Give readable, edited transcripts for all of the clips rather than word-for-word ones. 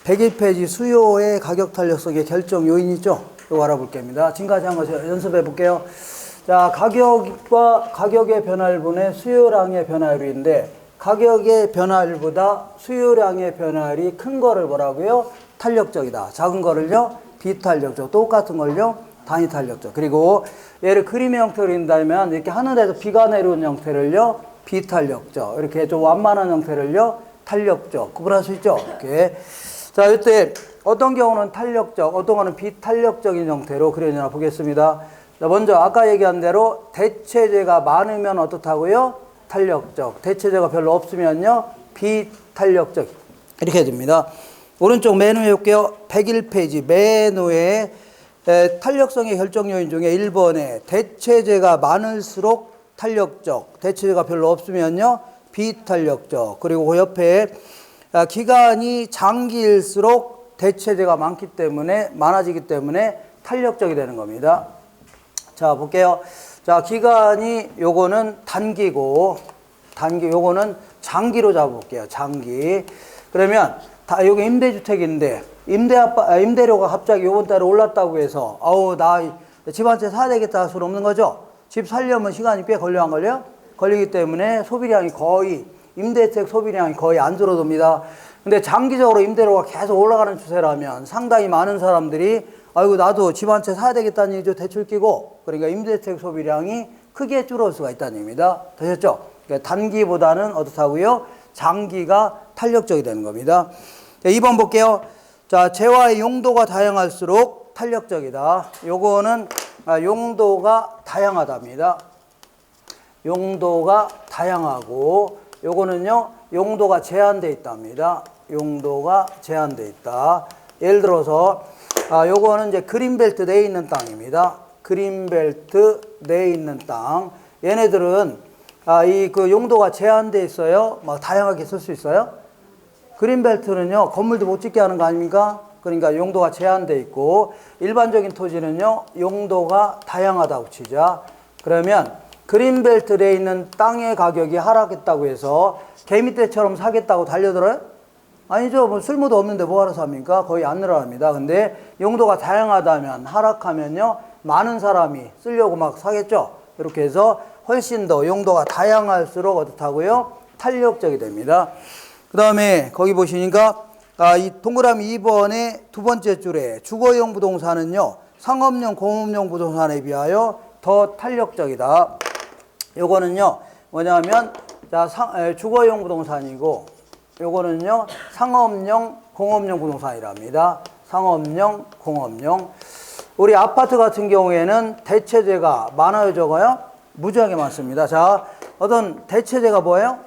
101페이지 수요의 가격 탄력성의 결정 요인이죠. 이거 알아볼게입니다. 지금까지 한 거 연습해 볼게요. 자, 가격의 변화율분의 수요량의 변화율인데, 가격의 변화율보다 수요량의 변화율이 큰 거를 뭐라고요? 탄력적이다. 작은 거를요? 비탄력적. 똑같은 걸요? 단위탄력적. 그리고 얘를 그림의 형태로 그린다면 이렇게 하늘에서 비가 내려온 형태를요? 비탄력적. 이렇게 좀 완만한 형태를요? 탄력적. 구분할 수 있죠? 이렇게. 자, 이때 어떤 경우는 탄력적, 어떤 거는 비탄력적인 형태로 그려지나 보겠습니다. 자, 먼저 아까 얘기한 대로 대체제가 많으면 어떻다고요? 탄력적. 대체제가 별로 없으면요? 비탄력적. 이렇게 됩니다. 오른쪽 맨 위에 볼게요. 101페이지 맨 위에 탄력성의 결정 요인 중에 1번에 대체제가 많을수록 탄력적. 대체제가 별로 없으면요? 비탄력적. 그리고 그 옆에 기간이 장기일수록 대체제가 많아지기 때문에 탄력적이 되는 겁니다. 자, 볼게요. 자, 기간이 요거는 단기고, 요거는 장기로 잡아볼게요. 장기. 그러면 여기 임대주택인데, 임대료가 갑자기 요번 달에 올랐다고 해서, 나 집 한 채 사야 되겠다 할 수는 없는 거죠? 집 살려면 시간이 꽤 걸려, 안 걸려? 걸리기 때문에 소비량이 임대주택 소비량이 거의 안 줄어듭니다. 근데 장기적으로 임대료가 계속 올라가는 추세라면 상당히 많은 사람들이 나도 집 한 채 사야 되겠다는 얘기죠. 대출 끼고. 그러니까 임대주택 소비량이 크게 줄어들 수가 있다는 얘기입니다. 되셨죠? 그러니까 단기보다는 어떻다고요? 장기가 탄력적이 되는 겁니다. 자, 2번 볼게요. 자, 재화의 용도가 다양할수록 탄력적이다. 요거는 용도가 다양하답니다. 용도가 다양하고, 요거는요, 용도가 제한되어 있답니다. 용도가 제한되어 있다. 예를 들어서, 요거는 이제 그린벨트 내에 있는 땅입니다. 그린벨트 내에 있는 땅. 얘네들은, 그 용도가 제한되어 있어요. 막 다양하게 쓸 수 있어요. 그린벨트는요, 건물도 못 짓게 하는 거 아닙니까? 그러니까 용도가 제한되어 있고, 일반적인 토지는요, 용도가 다양하다고 치자. 그러면, 그린벨트 내에 있는 땅의 가격이 하락했다고 해서 개미떼처럼 사겠다고 달려들어요? 아니죠. 뭐 쓸모도 없는데 뭐하러 삽니까? 거의 안 늘어납니다. 근데 용도가 다양하다면, 하락하면요, 많은 사람이 쓰려고 막 사겠죠. 이렇게 해서 훨씬 더 용도가 다양할수록 어떻다고요? 탄력적이 됩니다. 그 다음에 거기 보시니까 이 동그라미 2번의 두 번째 줄에 주거용 부동산은요, 상업용, 공업용 부동산에 비하여 더 탄력적이다. 요거는요, 뭐냐면, 주거용 부동산이고, 요거는요, 상업용, 공업용 부동산이랍니다. 상업용, 공업용. 우리 아파트 같은 경우에는 대체재가 많아요, 적어요? 무지하게 많습니다. 자, 어떤 대체재가 뭐예요?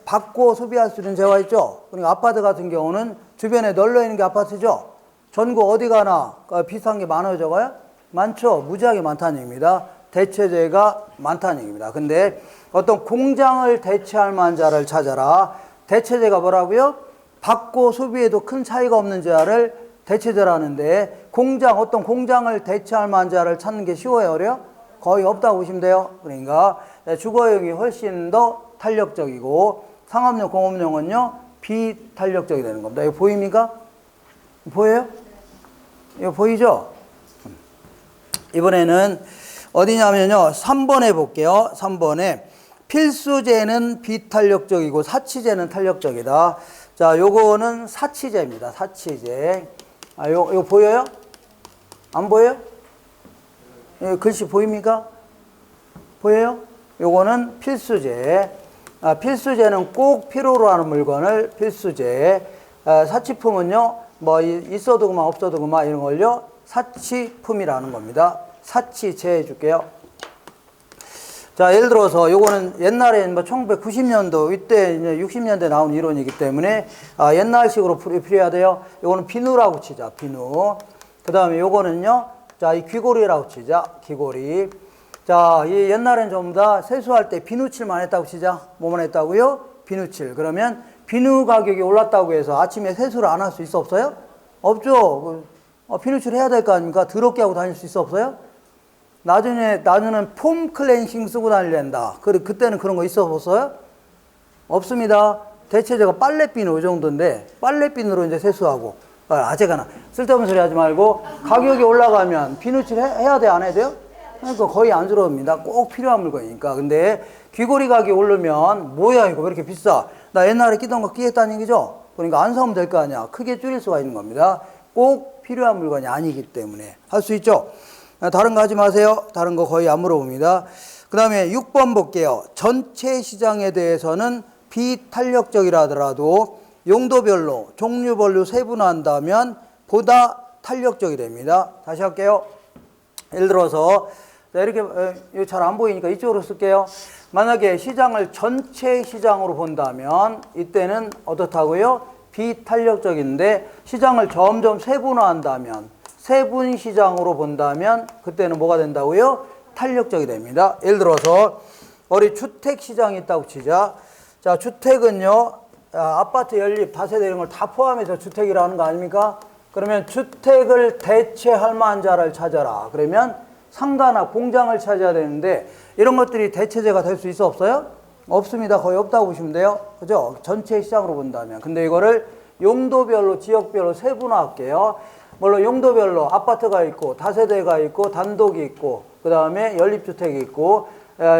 받고 소비할 수 있는 재화 있죠? 그러니까 아파트 같은 경우는 주변에 널려 있는 게 아파트죠? 전국 어디 가나 비슷한 게 많아요, 적어요? 많죠? 무지하게 많다는 얘기입니다. 대체재가 많다는 얘기입니다. 근데 어떤 공장을 대체할 만한 자를 찾아라. 대체재가 뭐라고요? 받고 소비에도 큰 차이가 없는 자를 대체재라는데, 어떤 공장을 대체할 만한 자를 찾는 게 쉬워요, 어려요? 거의 없다고 보시면 돼요. 그러니까 주거용이 훨씬 더 탄력적이고, 상업용, 공업용은요, 비탄력적이 되는 겁니다. 이거 보입니까? 보여요? 이거 보이죠? 이번에는 어디냐면요, 3번에 볼게요. 3번에 필수재는 비탄력적이고 사치재는 탄력적이다. 자, 요거는 사치재입니다. 사치재. 요거 보여요? 안 보여요? 글씨 보입니까? 보여요? 요거는 필수재. 필수재는 꼭 필요로 하는 물건을 필수재. 사치품은요, 뭐 있어도 그만 없어도 그만 이런 걸요, 사치품이라는 겁니다. 사치재 해줄게요. 자, 예를 들어서 요거는 옛날에 뭐 1990년도 이때 이제 60년대 나온 이론이기 때문에 옛날식으로 풀어야 돼요. 요거는 비누라고 치자. 비누. 그 다음에 요거는요, 자, 이 귀고리라고 치자. 귀고리. 자, 이 옛날엔 전부 다 세수할 때 비누칠만 했다고 치자. 뭐만 했다고요? 비누칠. 그러면 비누 가격이 올랐다고 해서 아침에 세수를 안 할 수 있어 없어요? 없죠. 비누칠 해야 될 거 아닙니까? 더럽게 하고 다닐 수 있어 없어요? 나중에는 폼 클렌싱 쓰고 다니려다. 그때는 그런 거 있어 없어요? 없습니다. 대체제가 빨래비누 이 정도인데 빨래비누로 이제 세수하고 아재가나 쓸데없는 소리 하지 말고 가격이 올라가면 비누칠 해야 돼 안 해야 돼요? 그러니까 거의 안 들어옵니다. 꼭 필요한 물건이니까. 근데 귀걸이 가격이 오르면 뭐야 이거 왜 이렇게 비싸? 나 옛날에 끼던 거 끼겠다는 얘기죠? 그러니까 안 사면 될 거 아니야. 크게 줄일 수가 있는 겁니다. 꼭 필요한 물건이 아니기 때문에 할 수 있죠. 다른 거 하지 마세요. 다른 거 거의 안 물어봅니다. 그 다음에 6번 볼게요. 전체 시장에 대해서는 비탄력적이라 하더라도 용도별로 종류별로 세분화한다면 보다 탄력적이 됩니다. 다시 할게요. 예를 들어서 이렇게 잘 안 보이니까 이쪽으로 쓸게요. 만약에 시장을 전체 시장으로 본다면 이때는 어떻다고요? 비탄력적인데 시장을 점점 세분화한다면 세분 시장으로 본다면 그때는 뭐가 된다고요? 탄력적이 됩니다. 예를 들어서 우리 주택 시장이 있다고 치자. 자, 주택은요, 아파트 연립 다세대 이런 걸 다 포함해서 주택이라는 거 아닙니까? 그러면 주택을 대체할 만한 자를 찾아라. 그러면 상가나 공장을 찾아야 되는데 이런 것들이 대체제가 될 수 있어 없어요? 없습니다. 거의 없다고 보시면 돼요. 그죠? 전체 시장으로 본다면. 근데 이거를 용도별로 지역별로 세분화할게요. 물론 용도별로 아파트가 있고 다세대가 있고 단독이 있고 그 다음에 연립주택이 있고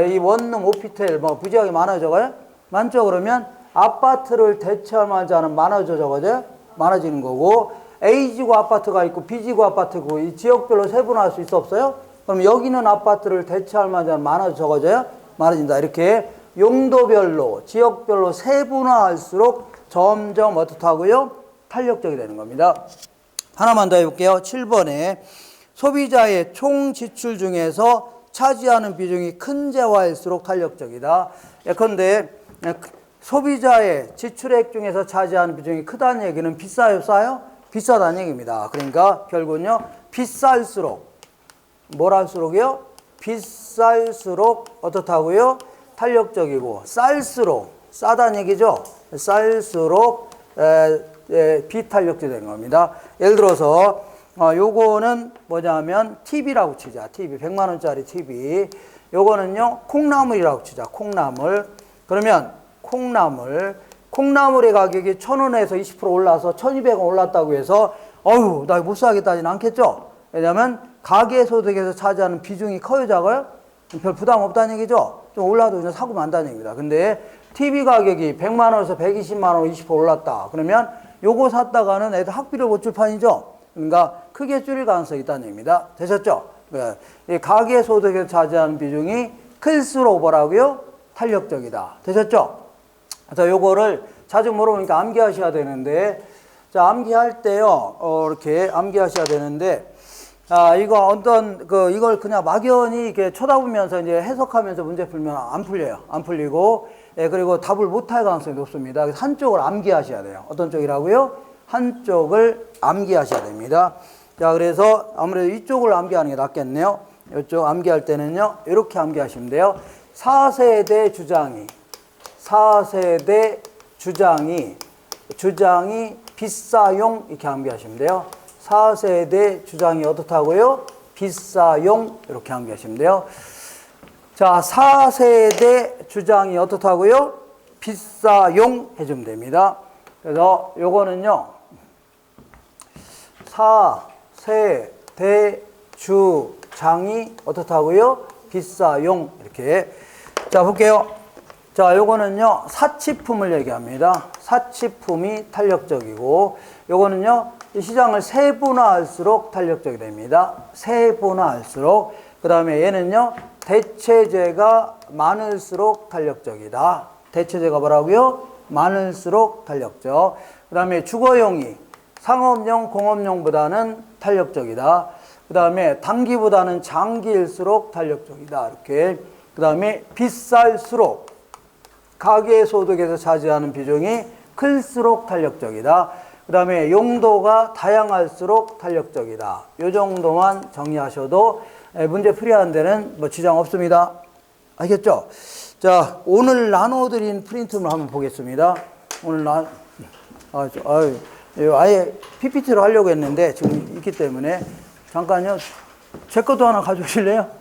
이 원룸 오피텔 뭐 부지역이 많아져가요? 많죠? 그러면 아파트를 대체할 만한 자는 많아져가죠? 많아지는 거고 A지구 아파트가 있고 B지구 아파트고 이 지역별로 세분화할 수 있어 없어요? 그럼 여기는 아파트를 대체할 만한 자는 많아져가져요? 많아진다. 이렇게 용도별로 지역별로 세분화할수록 점점 어떻다고요? 탄력적이 되는 겁니다. 하나만 더 해볼게요. 7번에 소비자의 총 지출 중에서 차지하는 비중이 큰 재화일수록 탄력적이다. 예컨대 소비자의 지출액 중에서 차지하는 비중이 크다는 얘기는 비싸요, 싸요? 비싸다는 얘기입니다. 그러니까 결국은요, 비쌀수록 뭘 할수록이요? 비쌀수록 어떻다고요? 탄력적이고 쌀수록 싸다는 얘기죠. 쌀수록 비탄력적이 되는 겁니다. 예를 들어서 요거는 뭐냐면 TV라고 치자. TV 100만 원짜리 TV. 요거는요 콩나물이라고 치자. 콩나물. 그러면 콩나물의 가격이 1,000원에서 20% 올라서 1,200원 올랐다고 해서 어휴 나 못 사겠다진 않겠죠. 왜냐하면 가계소득에서 차지하는 비중이 커요, 작아요? 별 부담 없다는 얘기죠. 좀 올라도 그냥 사고 만다는 얘기입니다. 근데 TV 가격이 100만 원에서 120만 원 20% 올랐다. 그러면 요거 샀다가는 애들 학비를 못 줄 판이죠. 그러니까 크게 줄일 가능성이 있다는 얘기입니다. 되셨죠? 이 가계소득에서 차지하는 비중이 클수록 뭐라고요? 탄력적이다. 되셨죠? 자, 요거를 자주 물어보니까 암기하셔야 되는데, 자, 암기할 때요, 이렇게 암기하셔야 되는데, 이거 이걸 그냥 막연히 이렇게 쳐다보면서 이제 해석하면서 문제 풀면 안 풀려요. 안 풀리고, 그리고 답을 못할 가능성이 높습니다. 그래서 한쪽을 암기하셔야 돼요. 어떤 쪽이라고요? 한쪽을 암기하셔야 됩니다. 자, 그래서 아무래도 이쪽을 암기하는 게 낫겠네요. 이쪽 암기할 때는요, 이렇게 암기하시면 돼요. 4세대 주장이 비싸용 이렇게 암기하시면 돼요. 4세대 주장이 어떻다고요? 비싸용 이렇게 암기하시면 돼요. 자, 4세대 주장이 어떻다고요? 비싸용 해주면 됩니다. 그래서 요거는요 4세대 주장이 어떻다고요? 비싸용 이렇게. 자, 볼게요. 자, 요거는요 사치품을 얘기합니다. 사치품이 탄력적이고 요거는요 이 시장을 세분화할수록 탄력적이 됩니다. 세분화할수록. 그 다음에 얘는요 대체재가 많을수록 탄력적이다. 대체재가 뭐라고요? 많을수록 탄력적. 그 다음에 주거용이 상업용, 공업용보다는 탄력적이다. 그 다음에 단기보다는 장기일수록 탄력적이다. 이렇게. 그 다음에 비쌀수록 가계소득에서 차지하는 비중이 클수록 탄력적이다. 그 다음에 용도가 다양할수록 탄력적이다. 이 정도만 정리하셔도 문제 풀이하는 데는 뭐 지장 없습니다. 알겠죠? 자, 오늘 나눠드린 프린트를 한번 보겠습니다. 오늘 아예 PPT로 하려고 했는데 지금 있기 때문에 잠깐요. 제 것도 하나 가져오실래요?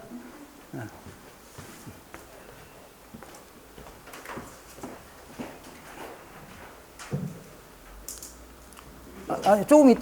아니, 조금 있다.